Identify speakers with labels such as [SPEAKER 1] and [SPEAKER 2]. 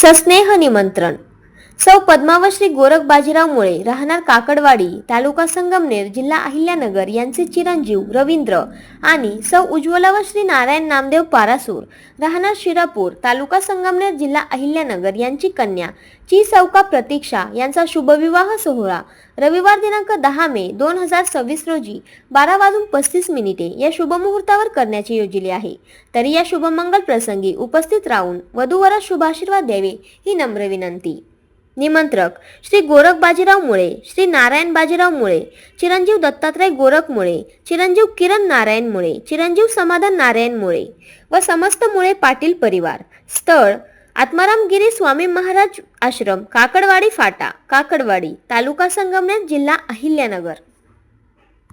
[SPEAKER 1] सस्नेह निमंत्रण सौ पद्मावश्री गोरख बाजीराव मुळे राहणार काकडवाडी तालुका संगमनेर जिल्हा अहिल्यानगर यांचे चिरंजीव रवींद्र आणि सौ उज्ज्वला व श्री नारायण नामदेव पारासूर राहणार शिरापूर तालुका संगमनेर जिल्हा अहिल्यानगर यांची कन्या ची सौका प्रतीक्षा यांचा शुभविवाह सोहळा रविवार दिनांक 10 मे 2026 रोजी 12:35 या शुभमुहूर्तावर करण्याचे योजले आहे। तरी या शुभमंगल प्रसंगी उपस्थित राहून वधूवरास शुभाशीर्वाद द्यावे ही नम्र विनंती। निमंत्रक श्री गोरख बाजीराव मुळे, श्री नारायण बाजीराव मुळे, चिरंजीव दत्तात्रय गोरख मुळे, चिरंजीव किरण नारायण मुळे, चिरंजीव समाधान नारायण मुळे व समस्त मुळे पाटील परिवार। स्थळ आत्माराम गिरी स्वामी महाराज आश्रम, काकडवाडी फाटा, काकडवाडी, तालुका संगमनेर, जिल्हा अहिल्यानगर।